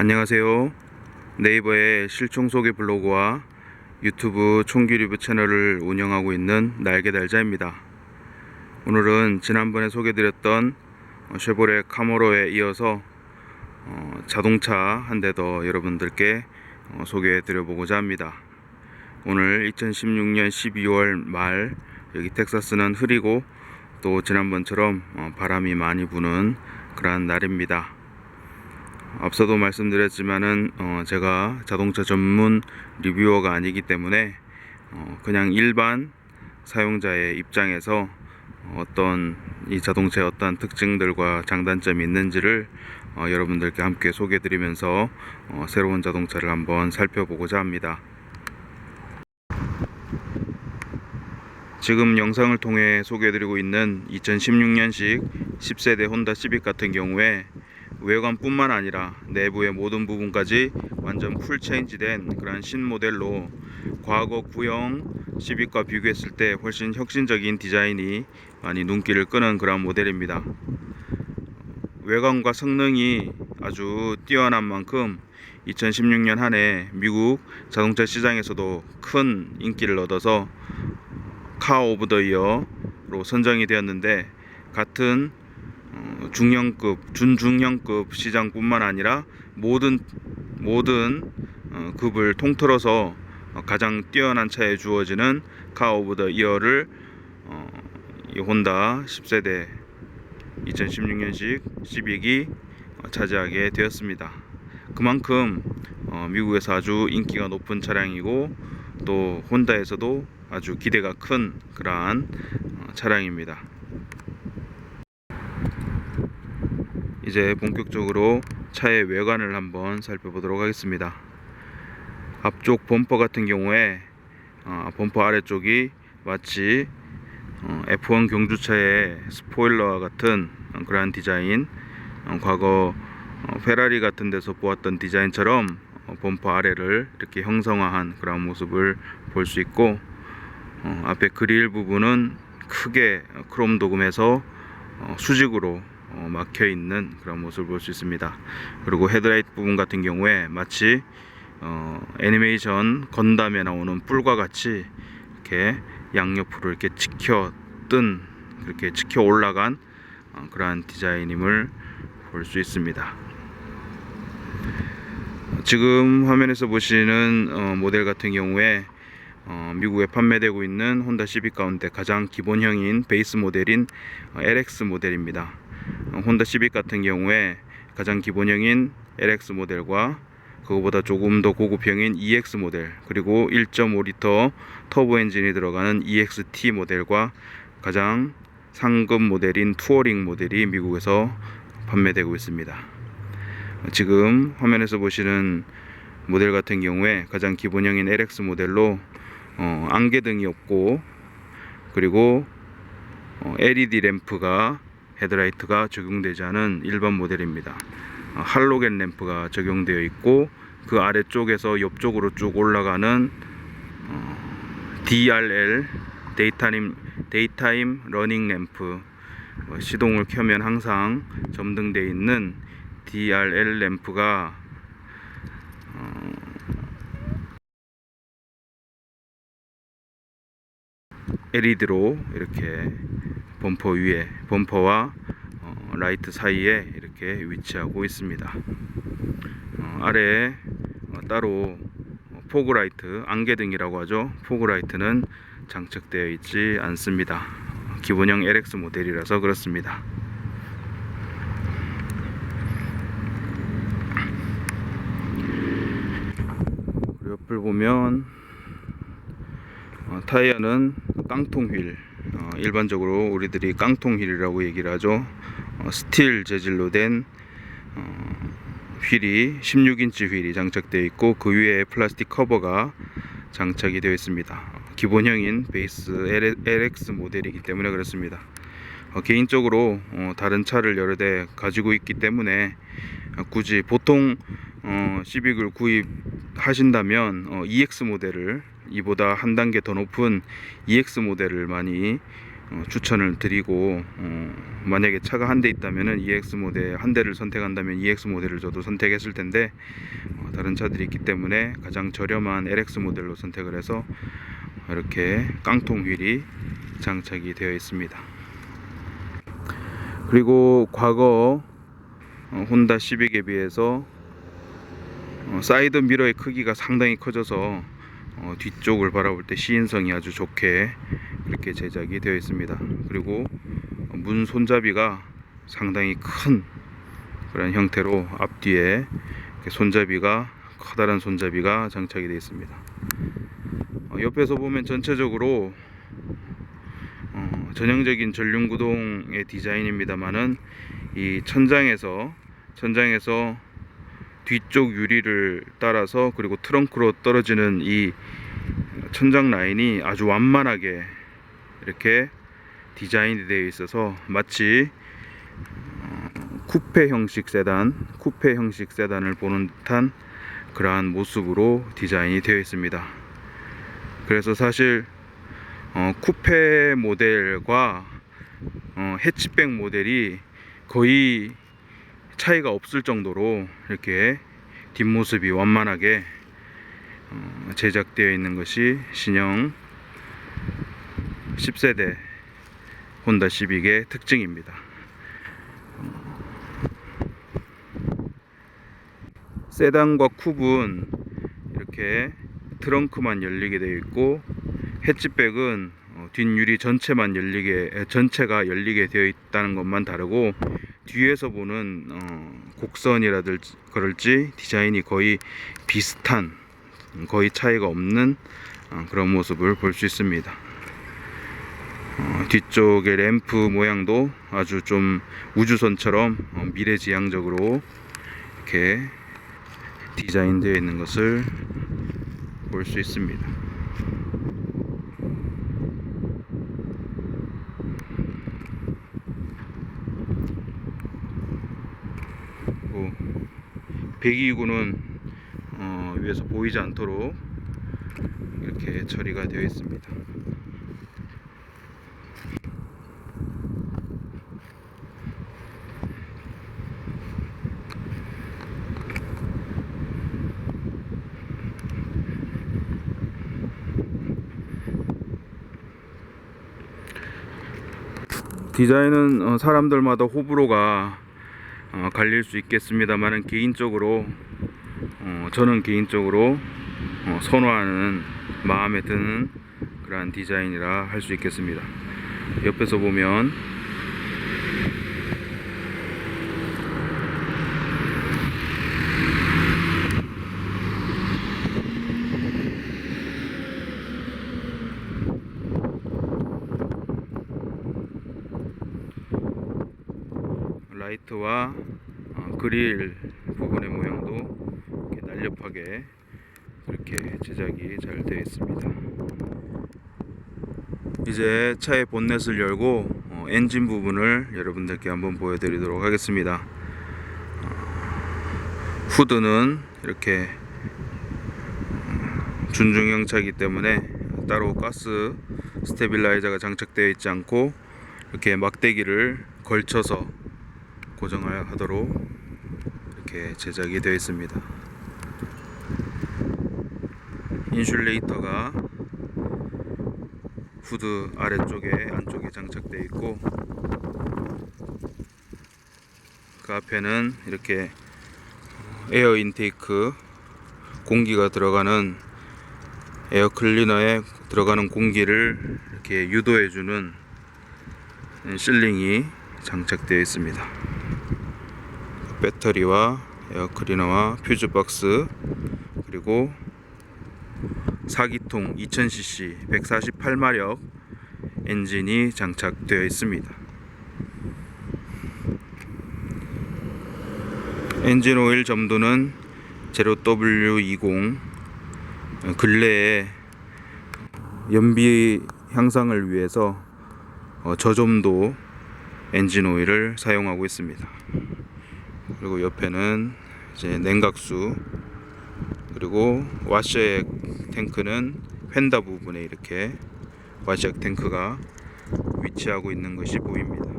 안녕하세요. 네이버의 실총 소개 블로그와 유튜브 총기 리뷰 채널을 운영하고 있는 날개달자입니다. 오늘은 지난번에 소개드렸던 쉐보레 카모로에 이어서 자동차 한 대 더 여러분들께 소개해 드려보고자 합니다. 오늘 2016년 12월 말, 여기 텍사스는 흐리고 또 지난번처럼 바람이 많이 부는 그러한 날입니다. 앞서도 말씀드렸지만은 제가 자동차 전문 리뷰어가 아니기 때문에 그냥 일반 사용자의 입장에서 어떤 이 자동차의 어떤 특징들과 장단점이 있는지를 여러분들께 함께 소개해 드리면서 새로운 자동차를 한번 살펴보고자 합니다. 지금 영상을 통해 소개해 드리고 있는 2016년식 10세대 혼다 시빅 같은 경우에 외관뿐만 아니라 내부의 모든 부분까지 완전 풀 체인지된 그런 신모델로 과거 구형 시빅과 비교했을 때 훨씬 혁신적인 디자인이 많이 눈길을 끄는 그런 모델입니다. 외관과 성능이 아주 뛰어난 만큼 2016년 한 해 미국 자동차 시장에서도 큰 인기를 얻어서 카 오브 더 이어로 선정이 되었는데, 같은 중형급, 준중형급 시장뿐만 아니라 모든 급을 통틀어서 가장 뛰어난 차에 주어지는 카 오브 더 이어를 이 혼다 10세대 2016년식 시빅이 차지하게 되었습니다. 그만큼 미국에서 아주 인기가 높은 차량이고 또 혼다에서도 아주 기대가 큰 그러한 차량입니다. 이제 본격적으로 차의 외관을 한번 살펴보도록 하겠습니다. 앞쪽 범퍼 같은 경우에 범퍼 아래쪽이 마치 F1 경주차의 스포일러와 같은 그러한 디자인, 과거 페라리 같은 데서 보았던 디자인처럼 범퍼 아래를 이렇게 형성화한 그런 모습을 볼 수 있고, 앞에 그릴 부분은 크게 크롬 도금해서 수직으로 막혀 있는 그런 모습을 볼 수 있습니다. 그리고 헤드라이트 부분 같은 경우에 마치 애니메이션 건담에 나오는 뿔과 같이 이렇게 양옆으로 이렇게 그렇게 치켜 올라간 그러한 디자인임을 볼 수 있습니다. 지금 화면에서 보시는 모델 같은 경우에 미국에 판매되고 있는 혼다 시빅 가운데 가장 기본형인 베이스 모델인 LX 모델입니다. 혼다 시빅 같은 경우에 가장 기본형인 LX 모델과 그거보다 조금 더 고급형인 EX 모델, 그리고 1.5L 터보 엔진이 들어가는 EXT 모델과 가장 상급 모델인 투어링 모델이 미국에서 판매되고 있습니다. 지금 화면에서 보시는 모델 같은 경우에 가장 기본형인 LX 모델로 안개등이 없고, 그리고 LED 램프가 헤드라이트가 적용되지 않은 일반 모델입니다. 할로겐 램프가 적용되어 있고, 그 아래쪽에서 옆쪽으로 쭉 올라가는 DRL 데이타임 러닝 램프, 시동을 켜면 항상 점등되어 있는 DRL 램프가 LED로 이렇게 범퍼 위에, 범퍼와 라이트 사이에 이렇게 위치하고 있습니다. 아래에 따로 포그라이트, 안개등이라고 하죠. 포그라이트는 장착되어 있지 않습니다. 기본형 LX 모델이라서 그렇습니다. 옆을 보면 타이어는 깡통 휠, 일반적으로 우리들이 깡통 휠이라고 얘기를 하죠. 스틸 재질로 된 휠이 16인치 휠이 장착되어 있고, 그 위에 플라스틱 커버가 장착이 되어 있습니다. 기본형인 베이스 LX 모델이기 때문에 그렇습니다. 개인적으로 다른 차를 여러 대 가지고 있기 때문에 굳이 보통 시빅을 구입하신다면 EX 모델을, 이보다 한 단계 더 높은 EX 모델을 많이 추천을 드리고, 만약에 차가 한 대 있다면은 EX 모델 한 대를 선택한다면 EX 모델을 저도 선택했을 텐데, 다른 차들이 있기 때문에 가장 저렴한 LX 모델로 선택을 해서 이렇게 깡통 휠이 장착이 되어 있습니다. 그리고 과거 혼다 시빅에 비해서 사이드 미러의 크기가 상당히 커져서 뒤쪽을 바라볼 때 시인성이 아주 좋게 이렇게 제작이 되어 있습니다. 그리고 문 손잡이가 상당히 큰 그런 형태로 앞뒤에 손잡이가 커다란 손잡이가 장착이 되어 있습니다. 옆에서 보면 전체적으로 전형적인 전륜구동의 디자인입니다만은 이 천장에서 뒤쪽 유리를 따라서 그리고 트렁크로 떨어지는 이 천장 라인이 아주 완만하게 이렇게 디자인이 되어 있어서 마치 쿠페 형식 세단을 보는 듯한 그러한 모습으로 디자인이 되어 있습니다. 그래서 사실 쿠페 모델과 해치백 모델이 거의 차이가 없을 정도로 이렇게 뒷모습이 완만하게 제작되어 있는 것이 신형 10세대 혼다 시빅의 특징입니다. 세단과 쿱은 이렇게 트렁크만 열리게 되어 있고, 해치백은 뒷유리 전체가 열리게 되어 있다는 것만 다르고, 뒤에서 보는 곡선이라든지 디자인이 거의 비슷한, 거의 차이가 없는 그런 모습을 볼 수 있습니다. 뒤쪽의 램프 모양도 아주 좀 우주선처럼 미래지향적으로 이렇게 디자인되어 있는 것을 볼 수 있습니다. 배기구는 위에서 보이지 않도록 이렇게 처리가 되어 있습니다. 디자인은 사람들마다 호불호가 갈릴 수 있겠습니다만은 저는 개인적으로 선호하는, 마음에 드는 그러한 디자인이라 할 수 있겠습니다. 옆에서 보면 라이트와 그릴 부분의 모양도 이렇게 날렵하게 이렇게 제작이 잘 되어 있습니다. 이제 차의 본넷을 열고 엔진 부분을 여러분들께 한번 보여드리도록 하겠습니다. 후드는 이렇게 준중형 차이기 때문에 따로 가스 스테빌라이저가 장착되어 있지 않고 이렇게 막대기를 걸쳐서 고정하도록 이렇게 제작이 되어 있습니다. 인슐레이터가 후드 안쪽에 장착되어 있고, 그 앞에는 이렇게 에어 인테이크, 공기가 들어가는 에어 클리너에 들어가는 공기를 이렇게 유도해주는 실링이 장착되어 있습니다. 배터리와 에어 클리너와 퓨즈 박스, 그리고 4기통 2000cc 148마력 엔진이 장착되어 있습니다. 엔진 오일 점도는 제로 W20. 근래에 연비 향상을 위해서 저점도 엔진 오일을 사용하고 있습니다. 그리고 옆에는 이제 냉각수, 그리고 와셔액 탱크는 휀다 부분에 이렇게 와셔액 탱크가 위치하고 있는 것이 보입니다.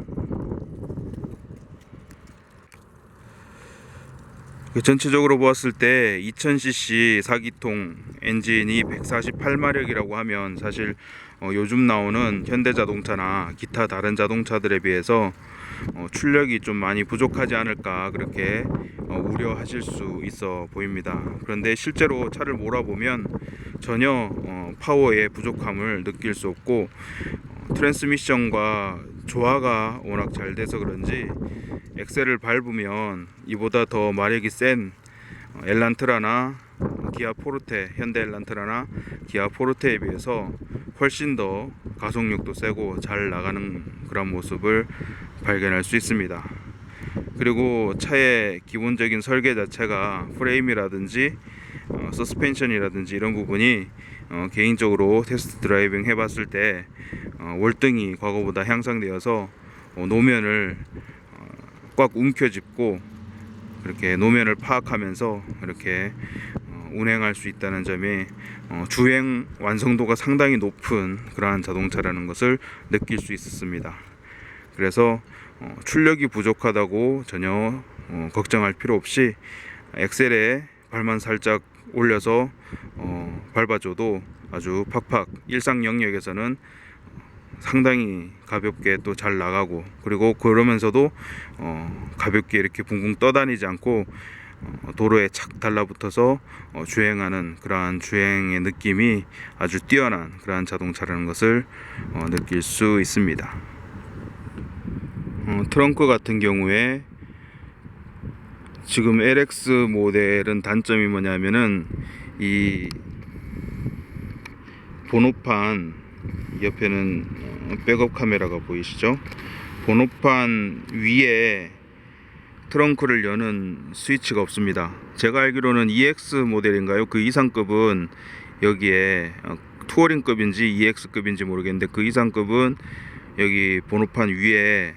전체적으로 보았을 때 2000cc 4기통 엔진이 148마력이라고 하면 사실 요즘 나오는 현대자동차나 기타 다른 자동차들에 비해서 출력이 좀 많이 부족하지 않을까 그렇게 우려하실 수 있어 보입니다. 그런데 실제로 차를 몰아보면 전혀 파워의 부족함을 느낄 수 없고 트랜스미션과 조화가 워낙 잘 돼서 그런지 엑셀을 밟으면 이보다 더 마력이 센 엘란트라나 기아 포르테, 현대 엘란트라나 기아 포르테에 비해서 훨씬 더 가속력도 세고 잘 나가는 그런 모습을 발견할 수 있습니다. 그리고 차의 기본적인 설계 자체가 프레임이라든지 서스펜션이라든지 이런 부분이 개인적으로 테스트 드라이빙 해봤을 때 월등히 과거보다 향상되어서 노면을 꽉 움켜쥐고 그렇게 노면을 파악하면서 이렇게 운행할 수 있다는 점이 주행 완성도가 상당히 높은 그러한 자동차라는 것을 느낄 수 있었습니다. 그래서 출력이 부족하다고 전혀 걱정할 필요 없이 엑셀에 발만 살짝 올려서 밟아줘도 아주 팍팍 일상 영역에서는 상당히 가볍게 또 잘 나가고, 그리고 그러면서도 가볍게 이렇게 붕붕 떠다니지 않고 도로에 착 달라붙어서 주행하는 그러한 주행의 느낌이 아주 뛰어난 그러한 자동차라는 것을 느낄 수 있습니다. 트렁크 같은 경우에 지금 LX 모델은 단점이 뭐냐면은 이 번호판 옆에는 백업 카메라가 보이시죠? 번호판 위에 트렁크를 여는 스위치가 없습니다. 제가 알기로는 EX 모델인가요? 그 이상급은 여기에 투어링급인지 EX급인지 모르겠는데 그 이상급은 여기 번호판 위에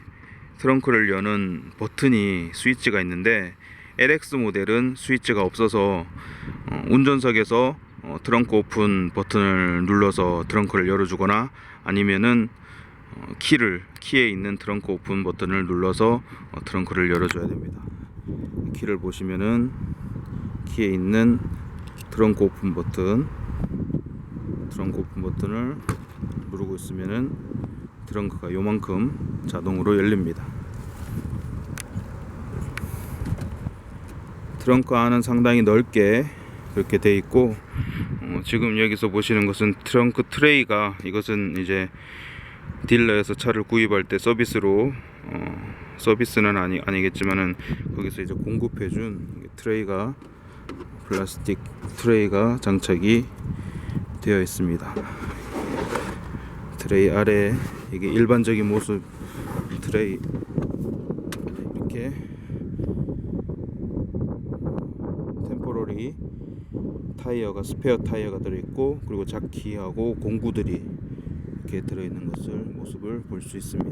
트렁크를 여는 버튼이 스위치가 있는데 LX 모델은 스위치가 없어서 운전석에서 트렁크 오픈 버튼을 눌러서 트렁크를 열어주거나 아니면은 키에 있는 트렁크 오픈 버튼을 눌러서 트렁크를 열어줘야 됩니다. 키를 보시면은 키에 있는 트렁크 오픈 버튼을 누르고 있으면은 트렁크가 요만큼 자동으로 열립니다. 트렁크 안은 상당히 넓게 그렇게 돼 있고 지금 여기서 보시는 것은 트렁크 트레이가, 이것은 이제 딜러에서 차를 구입할 때 서비스로 서비스는 아니겠지만은 거기서 이제 공급해준 트레이가, 플라스틱 트레이가 장착이 되어 있습니다. 트레이 아래 이게 일반적인 모습 트레이 이렇게 템포러리 타이어가 스페어 타이어가 들어있고, 그리고 자키하고 공구들이 이렇게 들어있는 모습을 볼 수 있습니다.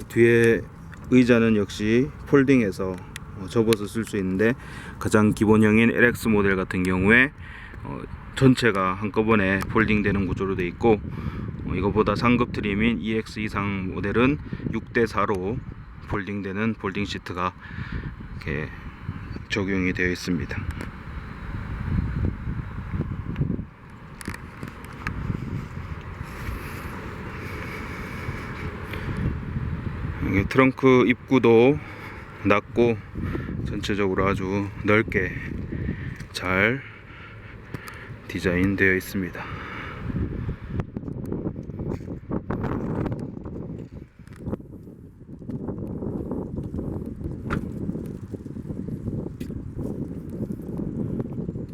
뒤에 의자는 역시 폴딩해서 접어서 쓸 수 있는데, 가장 기본형인 LX 모델 같은 경우에 전체가 한꺼번에 폴딩되는 구조로 되어 있고, 이거보다 상급 트림인 EX 이상 모델은 6대4로 폴딩되는 폴딩 시트가 이렇게 적용이 되어 있습니다. 트렁크 입구도 낮고 전체적으로 아주 넓게 잘 디자인 되어 있습니다.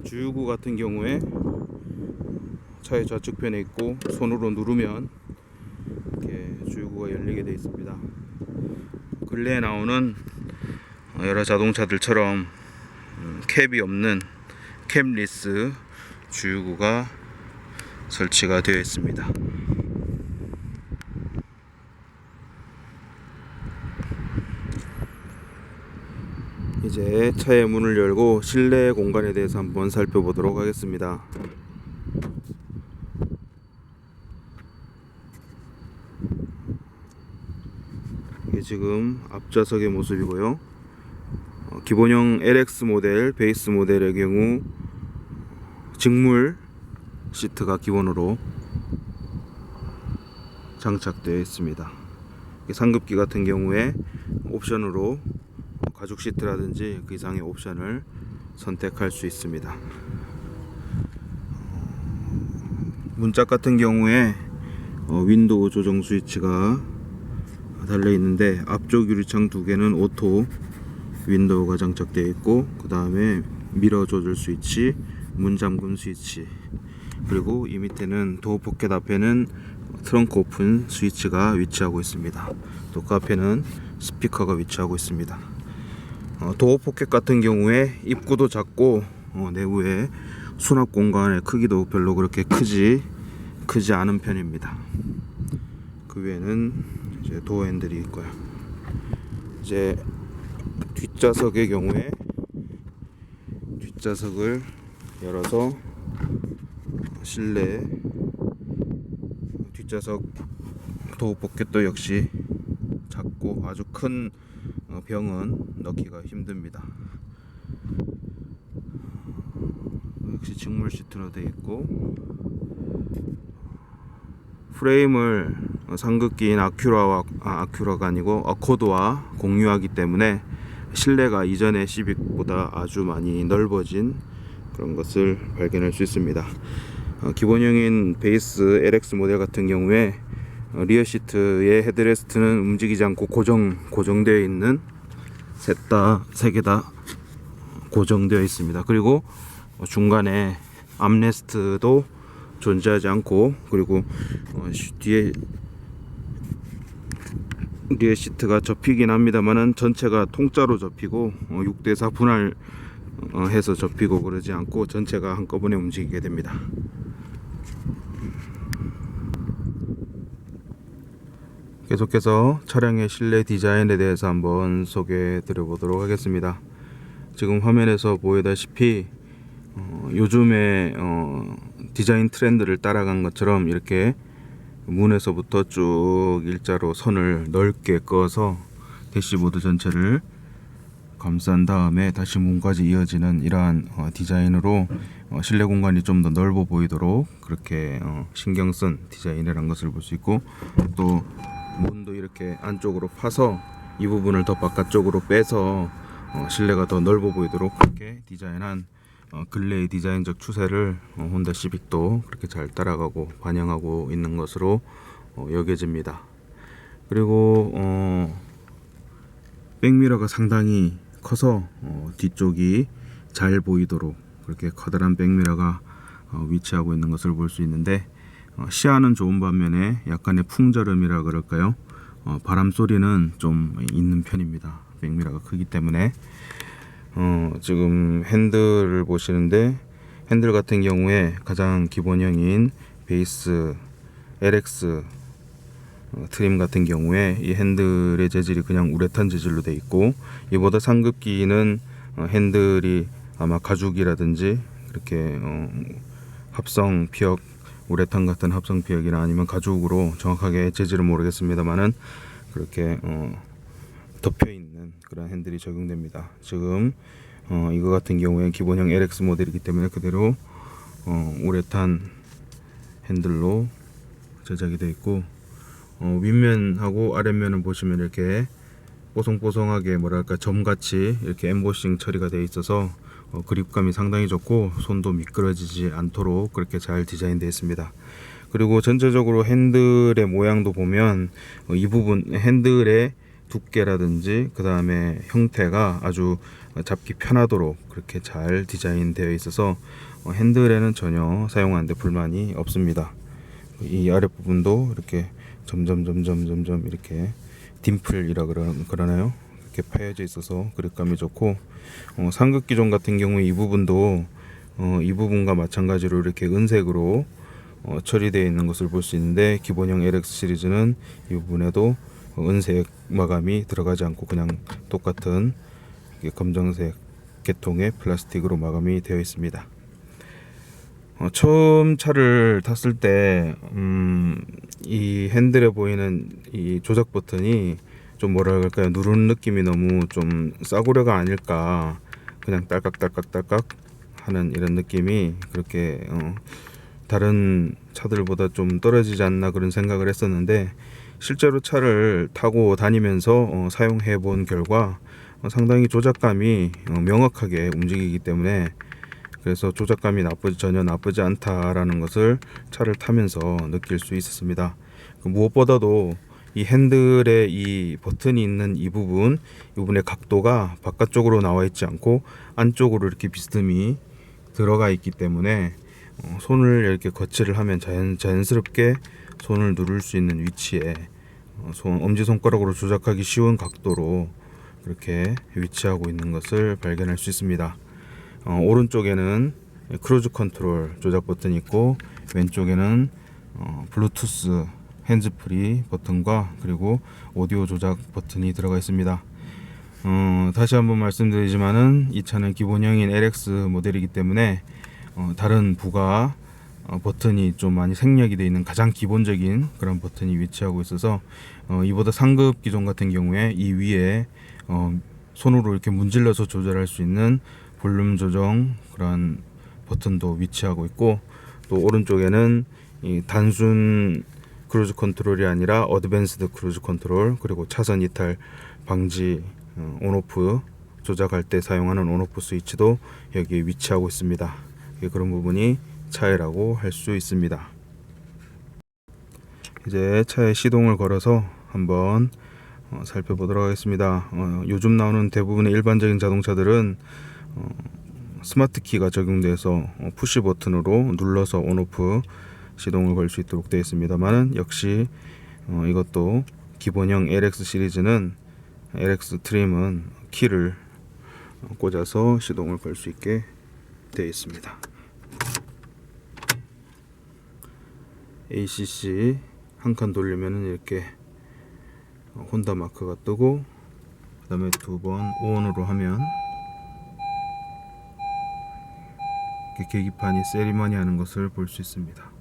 주유구 같은 경우에 차의 좌측편에 있고, 손으로 누르면 이렇게 주유구가 열리게 되어 있습니다. 근래에 나오는 여러 자동차들처럼 캡이 없는 캡리스 주유구가 설치가 되어 있습니다. 이제 차의 문을 열고 실내 공간에 대해서 한번 살펴보도록 하겠습니다. 이게 지금 앞좌석의 모습이고요. 기본형 LX 모델, 베이스 모델의 경우 직물 시트가 기본으로 장착되어 있습니다. 상급기 같은 경우에 옵션으로 가죽 시트라든지 그 이상의 옵션을 선택할 수 있습니다. 문짝 같은 경우에 윈도우 조정 스위치가 달려 있는데 앞쪽 유리창 두 개는 오토 윈도우가 장착되어 있고, 그 다음에 미러 조절 스위치, 문 잠금 스위치, 그리고 이 밑에는 도어 포켓 앞에는 트렁크 오픈 스위치가 위치하고 있습니다. 또 그 앞에는 스피커가 위치하고 있습니다. 도어 포켓 같은 경우에 입구도 작고 내부에 수납 공간의 크기도 별로 그렇게 크지 않은 편입니다. 그 외에는 이제 도어 핸들이 있고요. 이제 뒷좌석의 경우에 뒷좌석을 열어서 실내 뒷좌석 도어 포켓도 역시 작고 아주 큰 병은 넣기가 힘듭니다. 역시 직물 시트로 되어 있고, 프레임을 상급기인 아큐라가 아니고 어코드와 공유하기 때문에 실내가 이전의 시빅보다 아주 많이 넓어진 그런 것을 발견할 수 있습니다. 기본형인 베이스 LX 모델 같은 경우에 리어 시트의 헤드레스트는 움직이지 않고 고정되어 있는 세 개 다 고정되어 있습니다. 그리고 중간에 암레스트도 존재하지 않고, 그리고 뒤에 리어 시트가 접히긴 합니다만은 전체가 통짜로 접히고 6대4 분할 해서 접히고 그러지 않고 전체가 한꺼번에 움직이게 됩니다. 계속해서 차량의 실내 디자인에 대해서 한번 소개해 드려 보도록 하겠습니다. 지금 화면에서 보이다시피 요즘에 디자인 트렌드를 따라간 것처럼 이렇게 문에서부터 쭉 일자로 선을 넓게 그어서 대시보드 전체를 감싼 다음에 다시 문까지 이어지는 이러한 디자인으로 실내 공간이 좀 더 넓어 보이도록 그렇게 신경 쓴 디자인이라는 것을 볼 수 있고, 또 문도 이렇게 안쪽으로 파서 이 부분을 더 바깥쪽으로 빼서 실내가 더 넓어 보이도록 그렇게 디자인한 근래의 디자인적 추세를 혼다 시빅도 그렇게 잘 따라가고 반영하고 있는 것으로 여겨집니다. 그리고 백미러가 상당히 커서 뒤쪽이 잘 보이도록 그렇게 커다란 백미러가 위치하고 있는 것을 볼 수 있는데, 시야는 좋은 반면에 약간의 풍절음이라 그럴까요? 바람 소리는 좀 있는 편입니다. 백미러가 크기 때문에. 지금 핸들을 보시는데, 핸들 같은 경우에 가장 기본형인 베이스 LX 트림 같은 경우에 이 핸들의 재질이 그냥 우레탄 재질로 되어 있고, 이보다 상급기는 핸들이 아마 가죽이라든지 그렇게 합성 피혁, 우레탄 같은 합성 피혁이나 아니면 가죽으로 정확하게 재질은 모르겠습니다만은 그렇게 덮여 있는 그런 핸들이 적용됩니다. 지금 이거 같은 경우에 기본형 LX 모델이기 때문에 그대로 우레탄 핸들로 제작이 되어 있고, 윗면하고 아랫면을 보시면 이렇게 뽀송뽀송하게 뭐랄까 점같이 이렇게 엠보싱 처리가 되어 있어서 그립감이 상당히 좋고 손도 미끄러지지 않도록 그렇게 잘 디자인되어 있습니다. 그리고 전체적으로 핸들의 모양도 보면 이 부분 핸들의 두께라든지 그 다음에 형태가 아주 잡기 편하도록 그렇게 잘 디자인되어 있어서 핸들에는 전혀 사용하는데 불만이 없습니다. 이 아랫부분도 이렇게 점점 이렇게 딤플이라 그러나요? 이렇게 파여져 있어서 그립감이 좋고, 상급 기종 같은 경우에 이 부분도 이 부분과 마찬가지로 이렇게 은색으로 처리되어 있는 것을 볼 수 있는데, 기본형 LX 시리즈는 이 부분에도 은색 마감이 들어가지 않고 그냥 똑같은 검정색 계통의 플라스틱으로 마감이 되어 있습니다. 처음 차를 탔을 때 이 핸들에 보이는 이 조작 버튼이 좀 뭐라 그럴까요, 누르는 느낌이 너무 좀 싸구려가 아닐까, 그냥 딸깍딸깍딸깍 하는 이런 느낌이 그렇게 다른 차들보다 좀 떨어지지 않나 그런 생각을 했었는데, 실제로 차를 타고 다니면서 사용해 본 결과 상당히 조작감이 명확하게 움직이기 때문에, 그래서 조작감이 전혀 나쁘지 않다라는 것을 차를 타면서 느낄 수 있었습니다. 무엇보다도 이 핸들에 이 버튼이 있는 이 부분의 각도가 바깥쪽으로 나와 있지 않고 안쪽으로 이렇게 비스듬히 들어가 있기 때문에 손을 이렇게 거치를 하면 자연스럽게 손을 누를 수 있는 위치에 엄지손가락으로 조작하기 쉬운 각도로 그렇게 위치하고 있는 것을 발견할 수 있습니다. 오른쪽에는 크루즈 컨트롤 조작 버튼이 있고, 왼쪽에는 블루투스 핸즈프리 버튼과 그리고 오디오 조작 버튼이 들어가 있습니다. 다시 한번 말씀드리지만은 이 차는 기본형인 LX 모델이기 때문에 다른 부가 버튼이 좀 많이 생략이 되어 있는 가장 기본적인 그런 버튼이 위치하고 있어서 이보다 상급 기종 같은 경우에 이 위에 손으로 이렇게 문질러서 조절할 수 있는 볼륨 조정 그런 버튼도 위치하고 있고, 또 오른쪽에는 이 단순 크루즈 컨트롤이 아니라 어드밴스드 크루즈 컨트롤, 그리고 차선 이탈 방지 온오프 조작할 때 사용하는 온오프 스위치도 여기에 위치하고 있습니다. 그런 부분이 차이라고 할 수 있습니다. 이제 차의 시동을 걸어서 한번 살펴보도록 하겠습니다. 요즘 나오는 대부분의 일반적인 자동차들은 스마트 키가 적용돼서 푸시 버튼으로 눌러서 온오프 시동을 걸 수 있도록 되어 있습니다만, 역시 이것도 기본형 LX 시리즈는 LX 트림은 키를 꽂아서 시동을 걸 수 있게 되어 있습니다. ACC 한 칸 돌리면은 이렇게 혼다 마크가 뜨고, 그 다음에 두 번 ON으로 하면 이렇게 계기판이 세리머니 하는 것을 볼 수 있습니다.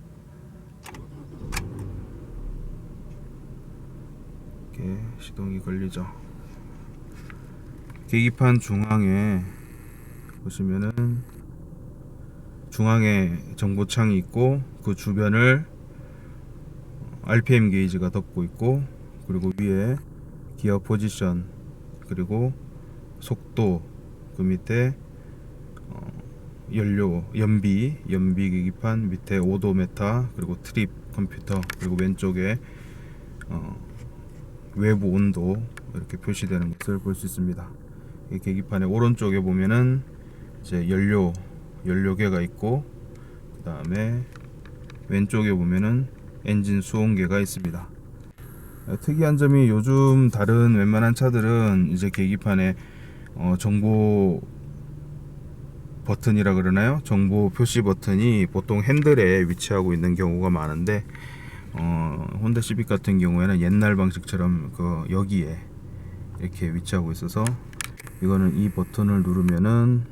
이렇게 시동이 걸리죠. 계기판 중앙에 보시면은 중앙에 정보창이 있고, 그 주변을 RPM 게이지가 덮고 있고, 그리고 위에 기어 포지션, 그리고 속도, 그 밑에 연료, 연비 계기판, 밑에 오도메타, 그리고 트립 컴퓨터, 그리고 왼쪽에 외부 온도 이렇게 표시되는 것을 볼 수 있습니다. 이 계기판의 오른쪽에 보면은 이제 연료계가 있고, 그 다음에 왼쪽에 보면은 엔진 수온계가 있습니다. 특이한 점이, 요즘 다른 웬만한 차들은 이제 계기판에 정보 버튼이라 그러나요? 정보 표시 버튼이 보통 핸들에 위치하고 있는 경우가 많은데, 혼다 시빅 같은 경우에는 옛날 방식처럼 여기에 이렇게 위치하고 있어서, 이거는 이 버튼을 누르면은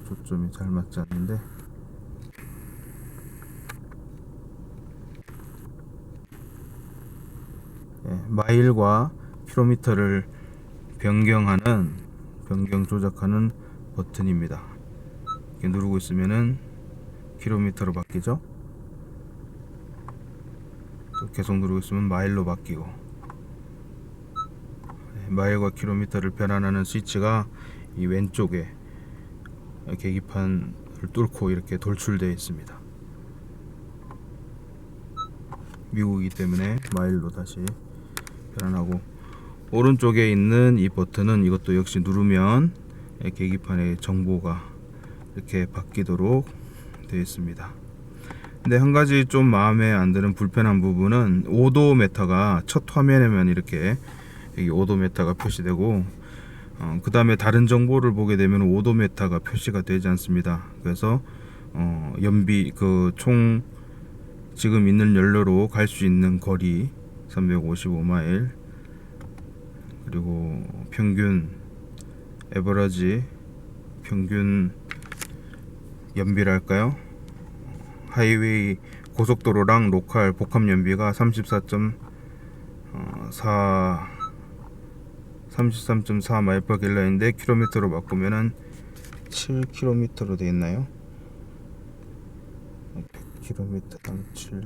초점이 잘 맞지 않는데, 마일과 킬로미터를 변경 조작하는 버튼입니다. 이렇게 누르고 있으면은 킬로미터로 바뀌죠. 또 계속 누르고 있으면 마일로 바뀌고, 마일과 킬로미터를 변환하는 스위치가 이 왼쪽에 계기판을 뚫고 이렇게 돌출되어 있습니다. 미국이기 때문에 마일로 다시 변환하고, 오른쪽에 있는 이 버튼은 이것도 역시 누르면 계기판의 정보가 이렇게 바뀌도록 되어 있습니다. 근데 한 가지 좀 마음에 안 드는 불편한 부분은, 오도메타가 첫 화면에만 이렇게 여기 오도메타가 표시되고, 그 다음에 다른 정보를 보게 되면 오도메타가 표시가 되지 않습니다. 그래서 연비, 총 지금 있는 연료로 갈 수 있는 거리 355마일, 그리고 평균 에버러지 평균 연비랄까요? 하이웨이 고속도로랑 로컬 복합 연비가 33.4 마일 퍼 갤런인데 킬로미터로 바꾸면은 7km로 되어 있나요? 100km당 7.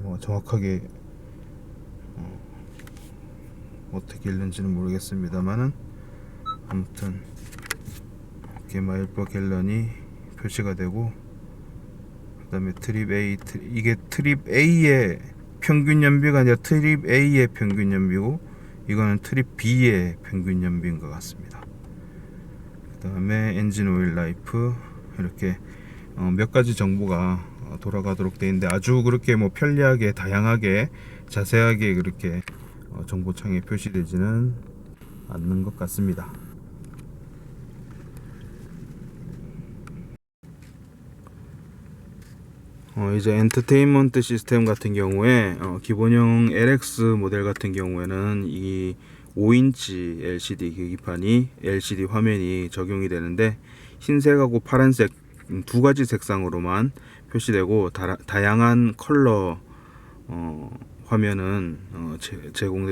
뭐 정확하게 어떻게 읽는지는 모르겠습니다만은 아무튼 이렇게 마일 퍼 갤런이 표시가 되고, 그 다음에 트립 A, 이게 트립 A의 평균 연비가 아니라 트립 A의 평균 연비고, 이거는 트립 B의 평균 연비인 것 같습니다. 그 다음에 엔진 오일 라이프, 이렇게 몇 가지 정보가 돌아가도록 되어 있는데, 아주 그렇게 뭐 편리하게 다양하게 자세하게 그렇게 정보창에 표시되지는 않는 것 같습니다. 이제 엔터테인먼트 시스템 같은 경우에 기본형 LX 모델 같은 경우에는 이 5인치 LCD 계기판이 LCD 화면이 적용이 되는데, 흰색하고 파란색 두 가지 색상으로만 표시되고 다양한 컬러 화면은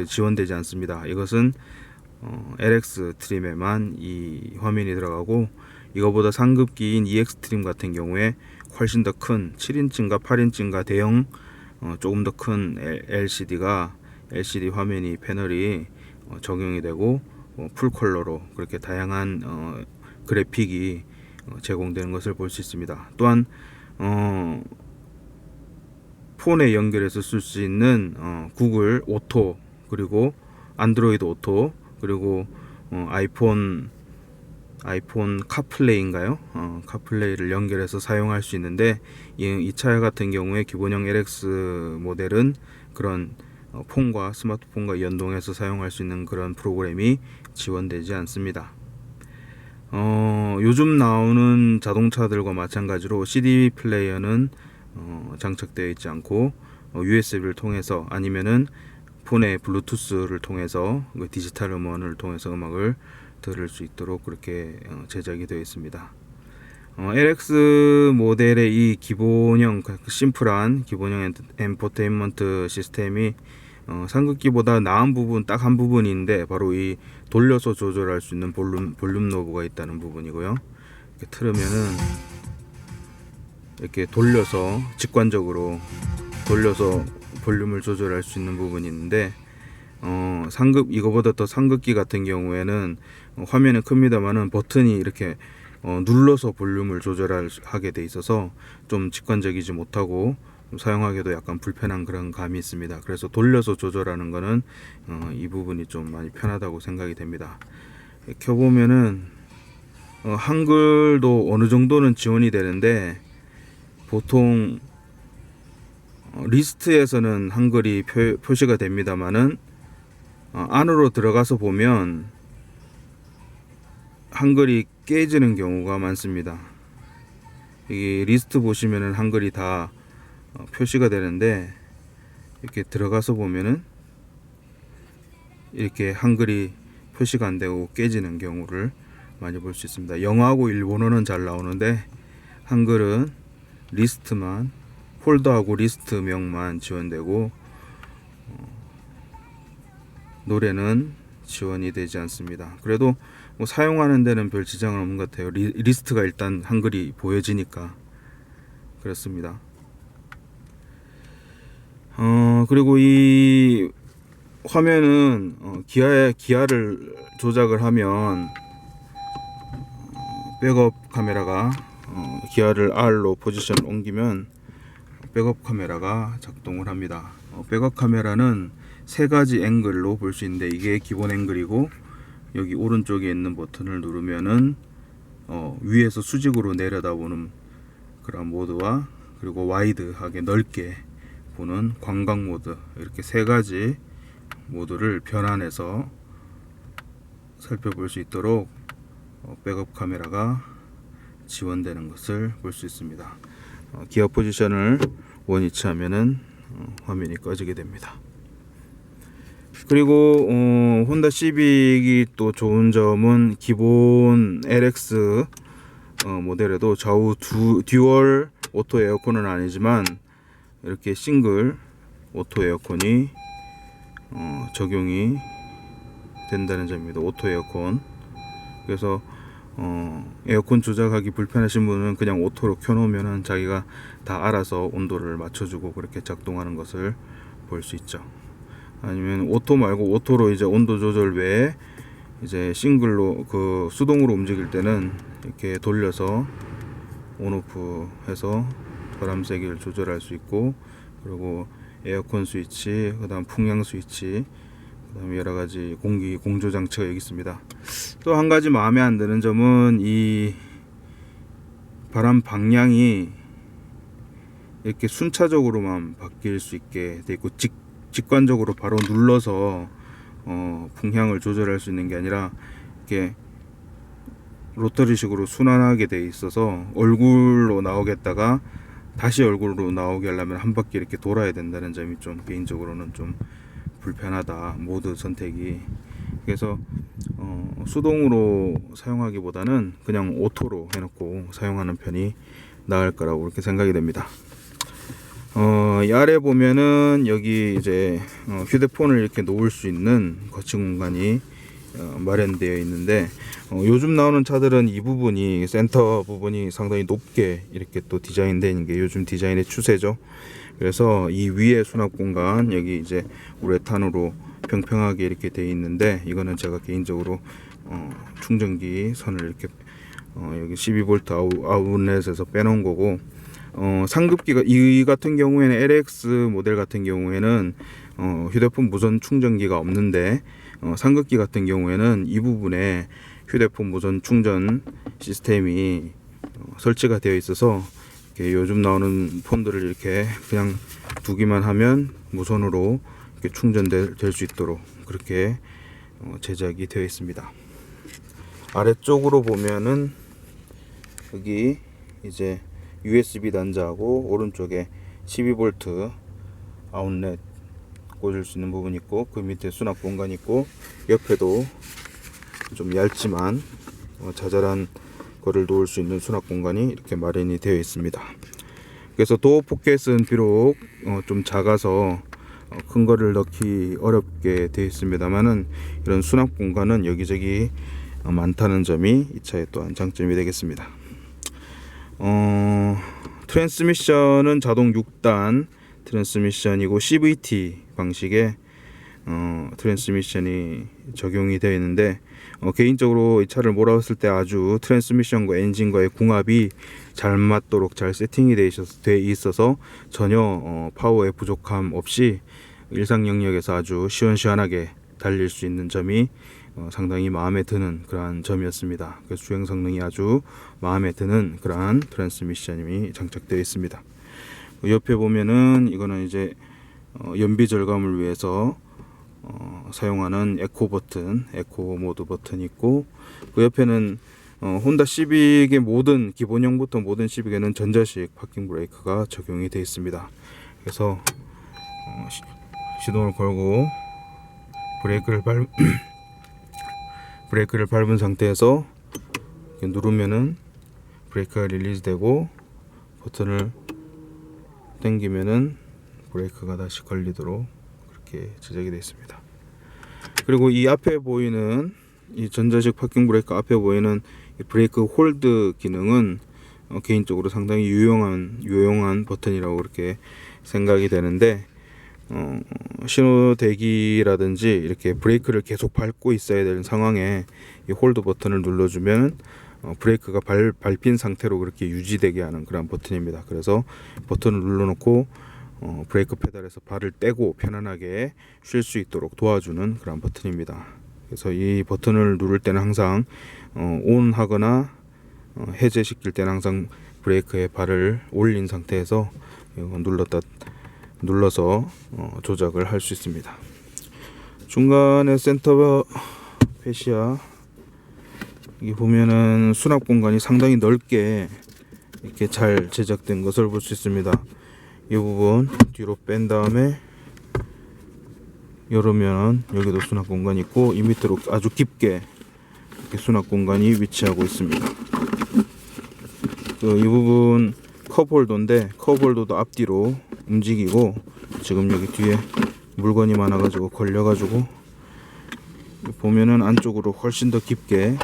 지원되지 않습니다. 이것은 LX 트림에만 이 화면이 들어가고, 이거보다 상급기인 EX 트림 같은 경우에 훨씬 더 큰 7인치인가 8인치인가 대형 조금 더 큰 LCD가 LCD 화면이 패널이 적용이 되고 풀 컬러로 그렇게 다양한 그래픽이 제공되는 것을 볼 수 있습니다. 또한 폰에 연결해서 쓸 수 있는 구글 오토, 그리고 안드로이드 오토, 그리고 아이폰 카플레이인가요? 카플레이를 연결해서 사용할 수 있는데, 이 차 같은 경우에 기본형 LX 모델은 그런 폰과 스마트폰과 연동해서 사용할 수 있는 그런 프로그램이 지원되지 않습니다. 요즘 나오는 자동차들과 마찬가지로 CD 플레이어는 장착되어 있지 않고 USB를 통해서 아니면은 폰의 블루투스를 통해서 디지털 음원을 통해서 음악을 들을 수 있도록 그렇게 제작이 되어 있습니다. LX 모델의 이 기본형 심플한 기본형 엔터테인먼트 시스템이 상급기보다 나은 부분 딱 한 부분인데, 바로 이 돌려서 조절할 수 있는 볼륨 노브가 있다는 부분이고요. 이렇게 틀으면은 이렇게 돌려서 직관적으로 돌려서 볼륨을 조절할 수 있는 부분이 있는데, 이거보다 더 상급기 같은 경우에는 화면은 큽니다만은 버튼이 이렇게 눌러서 볼륨을 조절하게 돼 있어서 좀 직관적이지 못하고 좀 사용하기도 약간 불편한 그런 감이 있습니다. 그래서 돌려서 조절하는 거는 이 부분이 좀 많이 편하다고 생각이 됩니다. 켜보면은 한글도 어느 정도는 지원이 되는데, 보통 리스트에서는 한글이 표시가 됩니다만은 안으로 들어가서 보면 한글이 깨지는 경우가 많습니다. 이 리스트 보시면은 한글이 다 표시가 되는데, 이렇게 들어가서 보면은 이렇게 한글이 표시가 안 되고 깨지는 경우를 많이 볼 수 있습니다. 영어하고 일본어는 잘 나오는데 한글은 리스트만, 폴더하고 리스트명만 지원되고 노래는 지원이 되지 않습니다. 그래도 뭐 사용하는 데는 별 지장은 없는 것 같아요. 리스트가 일단 한글이 보여지니까 그렇습니다. 그리고 이 화면은 기아를 조작을 하면 백업 카메라가 기아를 R로 포지션을 옮기면 백업 카메라가 작동을 합니다. 백업 카메라는 세 가지 앵글로 볼 수 있는데, 이게 기본 앵글이고, 여기 오른쪽에 있는 버튼을 누르면은 위에서 수직으로 내려다보는 그런 모드와, 그리고 와이드하게 넓게 보는 광각 모드, 이렇게 세 가지 모드를 변환해서 살펴볼 수 있도록 백업 카메라가 지원되는 것을 볼 수 있습니다. 기어 포지션을 원위치 하면은 화면이 꺼지게 됩니다. 그리고 혼다 시빅이 또 좋은 점은 기본 LX 모델에도 좌우 듀얼 오토 에어컨은 아니지만 이렇게 싱글 오토 에어컨이 적용이 된다는 점입니다. 오토 에어컨. 그래서 에어컨 조작하기 불편하신 분은 그냥 오토로 켜놓으면 자기가 다 알아서 온도를 맞춰주고 그렇게 작동하는 것을 볼 수 있죠. 아니면 오토 말고 오토로 이제 온도 조절 외에 이제 싱글로 그 수동으로 움직일 때는 이렇게 돌려서 온오프 해서 바람 세기를 조절할 수 있고, 그리고 에어컨 스위치, 그 다음 풍량 스위치, 그 다음에 여러가지 공조 장치가 여기 있습니다. 또 한 가지 마음에 안 드는 점은 이 바람 방향이 이렇게 순차적으로만 바뀔 수 있게 돼 있고, 직관적으로 바로 눌러서 풍향을 조절할 수 있는 게 아니라 이렇게 로터리식으로 순환하게 돼 있어서 얼굴로 나오겠다가 다시 얼굴로 나오게 하려면 한 바퀴 이렇게 돌아야 된다는 점이 좀 개인적으로는 좀 불편하다, 모드 선택이. 그래서 수동으로 사용하기보다는 그냥 오토로 해놓고 사용하는 편이 나을 거라고 그렇게 생각이 됩니다. 이 아래 보면은 여기 이제 휴대폰을 이렇게 놓을 수 있는 거치 공간이 마련되어 있는데, 요즘 나오는 차들은 이 부분이, 센터 부분이 상당히 높게 이렇게 또 디자인되는 게 요즘 디자인의 추세죠. 그래서 이 위에 수납 공간, 여기 이제 우레탄으로 평평하게 이렇게 되어 있는데, 이거는 제가 개인적으로 충전기 선을 이렇게 여기 12V 아웃렛에서 빼놓은 거고, 상급기가 이 같은 경우에는 LX 모델 같은 경우에는 휴대폰 무선 충전기가 없는데, 상급기 같은 경우에는 이 부분에 휴대폰 무선 충전 시스템이 설치가 되어 있어서 이렇게 요즘 나오는 폰들을 이렇게 그냥 두기만 하면 무선으로 이렇게 충전될 수 있도록 그렇게 제작이 되어 있습니다. 아래쪽으로 보면은 여기 이제 USB 단자하고 오른쪽에 12V 아웃렛 꽂을 수 있는 부분이 있고, 그 밑에 수납 공간이 있고, 옆에도 좀 얇지만 자잘한 거를 놓을 수 있는 수납 공간이 이렇게 마련이 되어 있습니다. 그래서 도어 포켓은 비록 좀 작아서 큰 거를 넣기 어렵게 되어 있습니다만은, 이런 수납 공간은 여기저기 많다는 점이 이 차의 또한 장점이 되겠습니다. 트랜스미션은 자동 6단 트랜스미션이고 CVT 방식의 트랜스미션이 적용이 되어 있는데, 개인적으로 이 차를 몰아왔을 때 아주 트랜스미션과 엔진과의 궁합이 잘 맞도록 잘 세팅이 되어 있어서 전혀 파워의 부족함 없이 일상 영역에서 아주 시원시원하게 달릴 수 있는 점이 상당히 마음에 드는 그러한 점이었습니다. 그래서 주행 성능이 아주 마음에 드는 그러한 트랜스미션이 장착되어 있습니다. 옆에 보면은 이거는 이제 연비 절감을 위해서 사용하는 에코 버튼, 에코 모드 버튼이 있고, 그 옆에는 혼다 시빅의 모든 기본형부터 모든 시빅에는 전자식 파킹 브레이크가 적용이 되어 있습니다. 그래서 시동을 걸고 브레이크를 밟은 상태에서 이렇게 누르면은 브레이크가 릴리즈되고, 버튼을 당기면은 브레이크가 다시 걸리도록 그렇게 제작이 되어 있습니다. 그리고 이 앞에 보이는 이 전자식 파킹 브레이크 앞에 보이는 이 브레이크 홀드 기능은 개인적으로 상당히 유용한 버튼이라고 그렇게 생각이 되는데, 신호 대기라든지 이렇게 브레이크를 계속 밟고 있어야 되는 상황에 이 홀드 버튼을 눌러주면 브레이크가 밟힌 상태로 그렇게 유지되게 하는 그런 버튼입니다. 그래서 버튼을 눌러놓고 브레이크 페달에서 발을 떼고 편안하게 쉴 수 있도록 도와주는 그런 버튼입니다. 그래서 이 버튼을 누를 때는 항상 온 하거나 해제시킬 때는 항상 브레이크에 발을 올린 상태에서 눌러서 조작을 할 수 있습니다. 중간에 센터 페시아, 여기 보면은 수납 공간이 상당히 넓게 이렇게 잘 제작된 것을 볼 수 있습니다. 이 부분 뒤로 뺀 다음에 열으면 여기도 수납 공간이 있고, 이 밑으로 아주 깊게 이렇게 수납 공간이 위치하고 있습니다. 이 부분 컵홀더인데, 컵홀더도 앞뒤로 움직이고, 지금 여기 뒤에 물건이 많아가지고 걸려가지고 보면은 안쪽으로 훨씬 더 깊게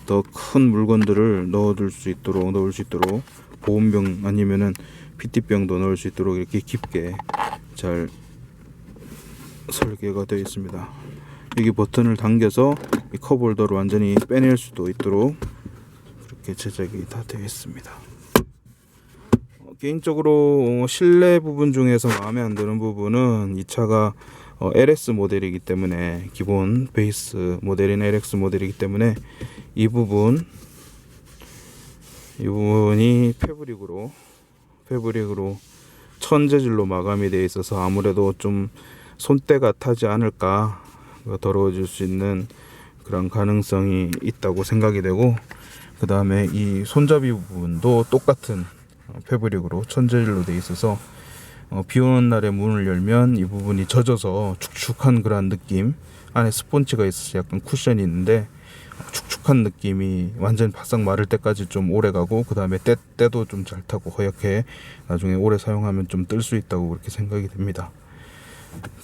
더 큰 물건들을 넣을 수 있도록 보온병 아니면은 PT병도 넣을 수 있도록 이렇게 깊게 잘 설계가 되어 있습니다. 여기 버튼을 당겨서 이 컵홀더를 완전히 빼낼 수도 있도록 그렇게 제작이 다 되어 있습니다. 개인적으로 실내 부분 중에서 마음에 안 드는 부분은 이 차가 LX 모델이기 때문에, 기본 베이스 모델인 LX 모델이기 때문에 이 부분이 패브릭으로 천재질로 마감이 되어 있어서 아무래도 좀 손때가 타지 않을까, 더러워질 수 있는 그런 가능성이 있다고 생각이 되고, 그 다음에 이 손잡이 부분도 똑같은 패브릭으로 천재질로 되어 있어서 비 오는 날에 문을 열면 이 부분이 젖어서 축축한 그런 느낌, 안에 스폰지가 있어서 약간 쿠션이 있는데 축축한 느낌이 완전 바싹 마를 때까지 좀 오래 가고, 그 다음에 때도 좀 잘 타고 허옇게 나중에 오래 사용하면 좀 뜰 수 있다고 그렇게 생각이 됩니다.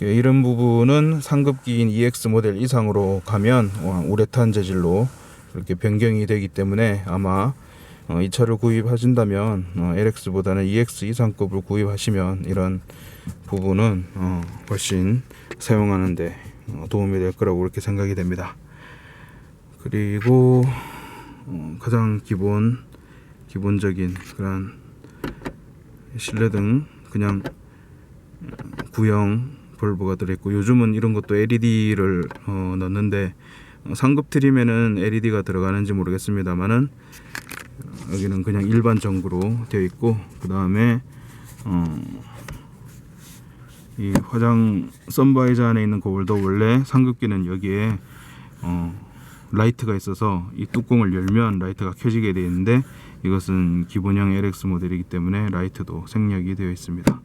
이런 부분은 상급기인 EX 모델 이상으로 가면 우레탄 재질로 이렇게 변경이 되기 때문에 아마 이 차를 구입하신다면 LX보다는 EX 이상급을 구입하시면 이런 부분은 훨씬 사용하는데 도움이 될 거라고 그렇게 생각이 됩니다. 그리고 가장 기본적인 그런 실내등 그냥 구형 벌브가 들어있고, 요즘은 이런 것도 LED를 넣는데 상급 트림에는 LED가 들어가는지 모르겠습니다만은 여기는 그냥 일반 전구로 되어 있고, 그 다음에 이 화장 선바이저 안에 있는 거울도 원래 상급기는 여기에 라이트가 있어서 이 뚜껑을 열면 라이트가 켜지게 되어 있는데, 이것은 기본형 LX 모델이기 때문에 라이트도 생략이 되어 있습니다.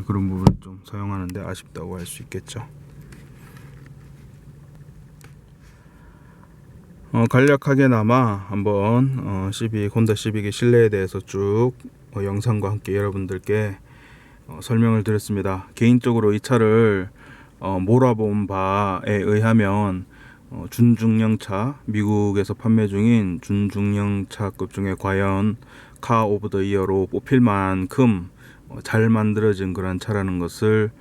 그런 부분을 좀 사용하는데 아쉽다고 할 수 있겠죠. 간략하게나마 한번 혼다 시빅의 실내에 대해서 쭉 영상과 함께 여러분들께 설명을 드렸습니다. 개인적으로 이 차를 몰아본 바에 의하면 준중형차, 미국에서 판매 중인 준중형차급 중에 과연 카 오브 더 이어로 뽑힐 만큼 잘 만들어진 그런 차라는 것을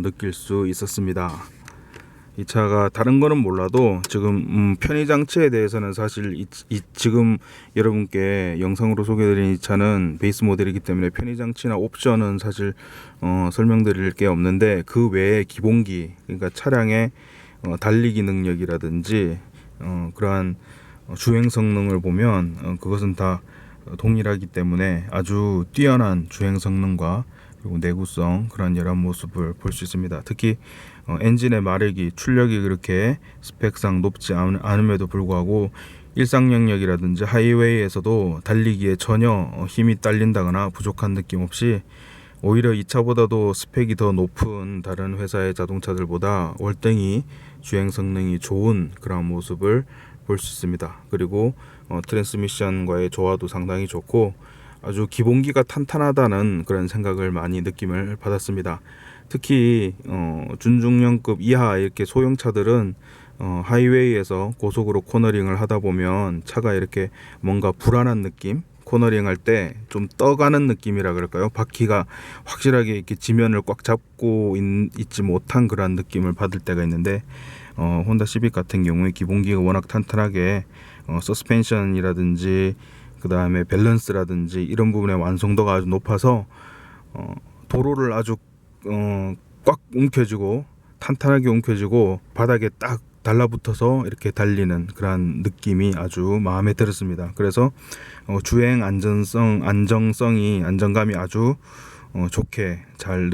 느낄 수 있었습니다. 이 차가 다른 거는 몰라도 지금 편의 장치에 대해서는 사실 지금 여러분께 영상으로 소개드린 이 차는 베이스 모델이기 때문에 편의 장치나 옵션은 사실 설명드릴 게 없는데, 그 외에 기본기, 그러니까 차량의 달리기 능력이라든지 그러한 주행 성능을 보면 그것은 다 동일하기 때문에 아주 뛰어난 주행 성능과 그리고 내구성, 그런 여러 모습을 볼 수 있습니다. 특히 엔진의 마력이, 출력이 그렇게 스펙상 높지 않음에도 불구하고 일상 영역이라든지 하이웨이에서도 달리기에 전혀 힘이 딸린다거나 부족한 느낌 없이, 오히려 이 차보다도 스펙이 더 높은 다른 회사의 자동차들보다 월등히 주행 성능이 좋은 그런 모습을 볼 수 있습니다. 그리고 트랜스미션과의 조화도 상당히 좋고 아주 기본기가 탄탄하다는 그런 생각을 많이 느낌을 받았습니다. 특히 준중형급 이하 이렇게 소형차들은 하이웨이에서 고속으로 코너링을 하다 보면 차가 이렇게 뭔가 불안한 느낌, 코너링 할 때 좀 떠가는 느낌이라 그럴까요? 바퀴가 확실하게 이렇게 지면을 꽉 잡고 있지 못한 그런 느낌을 받을 때가 있는데, 혼다 시빅 같은 경우에 기본기가 워낙 탄탄하게 서스펜션이라든지 그 다음에 밸런스라든지 이런 부분의 완성도가 아주 높아서 도로를 아주 꽉 움켜쥐고 탄탄하게 움켜쥐고 바닥에 딱 달라붙어서 이렇게 달리는 그런 느낌이 아주 마음에 들었습니다. 그래서 주행 안정성이, 안정감이 아주 좋게 잘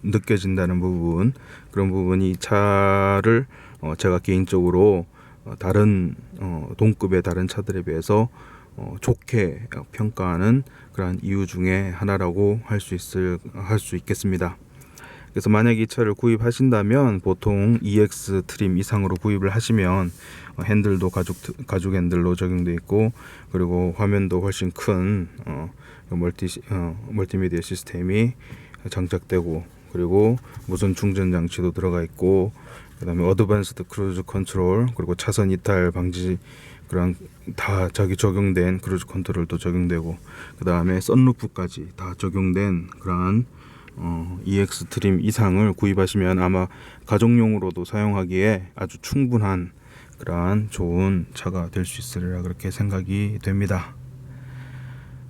느껴진다는 부분, 그런 부분이 이 차를 제가 개인적으로 다른 동급의 다른 차들에 비해서 좋게 평가하는 그런 이유 중에 하나라고 할 수 있겠습니다. 그래서 만약에 이 차를 구입하신다면 보통 EX 트림 이상으로 구입을 하시면 핸들도 가죽 핸들로 적용되어 있고, 그리고 화면도 훨씬 큰 멀티미디어 시스템이 장착되고, 그리고 무선 충전 장치도 들어가 있고, 그 다음에 어드밴스드 크루즈 컨트롤, 그리고 차선 이탈 방지, 그런 다 자기 적용된 크루즈 컨트롤도 적용되고, 그 다음에 썬루프까지 다 적용된 그러한 EX 트림 이상을 구입하시면 아마 가족용으로도 사용하기에 아주 충분한 그러한 좋은 차가 될 수 있으리라 그렇게 생각이 됩니다.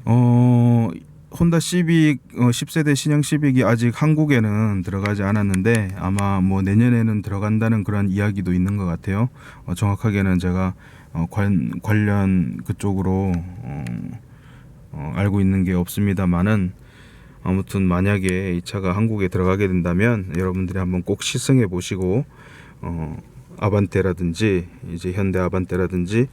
혼다 시빅 10세대 신형 시빅이 아직 한국에는 들어가지 않았는데 아마 뭐 내년에는 들어간다는 그런 이야기도 있는 것 같아요. 정확하게는 제가 관련 그쪽으로 알고 있는 게 없습니다만은, 아무튼 만약에 이 차가 한국에 들어가게 된다면 여러분들이 한번 꼭 시승해 보시고 아반떼라든지 이제 현대 아반떼라든지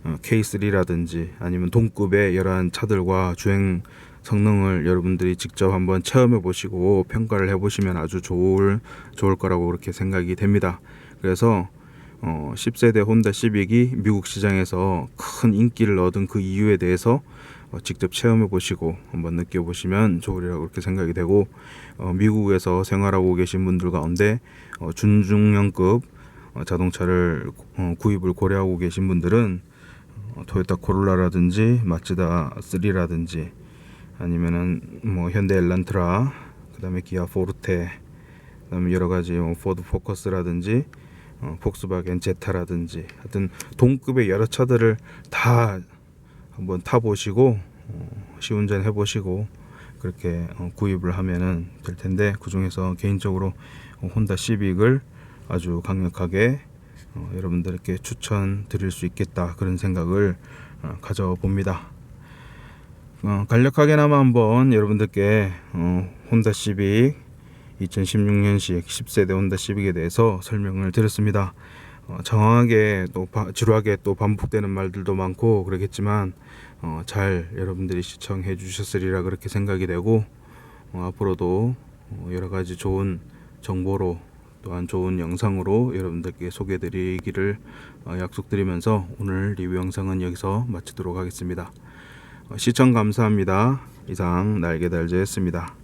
K3라든지 아니면 동급의 이러한 차들과 주행 성능을 여러분들이 직접 한번 체험해 보시고 평가를 해 보시면 아주 좋을 거라고 그렇게 생각이 됩니다. 그래서 10세대 혼다 시빅이 미국 시장에서 큰 인기를 얻은 그 이유에 대해서 직접 체험해 보시고 한번 느껴보시면 좋으리라고 그렇게 생각이 되고, 미국에서 생활하고 계신 분들 가운데 준중형급 자동차를 구입을 고려하고 계신 분들은 토요타 코롤라라든지 마츠다 3라든지 아니면은 뭐 현대 엘란트라, 그다음에 기아 포르테, 그다음에 여러 가지 포드 포커스라든지 폭스바겐 제타라든지 하여튼 동급의 여러 차들을 다 한번 타보시고 시운전 해보시고 그렇게 구입을 하면은 될 텐데, 그 중에서 개인적으로 혼다 시빅을 아주 강력하게 여러분들께 추천드릴 수 있겠다 그런 생각을 가져봅니다. 간략하게나마 한번 여러분들께 혼다 시빅 2016년식 10세대 혼다 시빅에 대해서 설명을 드렸습니다. 정확하게 또 지루하게 또 반복되는 말들도 많고 그러겠지만 잘 여러분들이 시청해 주셨으리라 그렇게 생각이 되고, 앞으로도 여러 가지 좋은 정보로 또한 좋은 영상으로 여러분들께 소개해 드리기를 약속드리면서 오늘 리뷰 영상은 여기서 마치도록 하겠습니다. 시청 감사합니다. 이상 날개달제였습니다.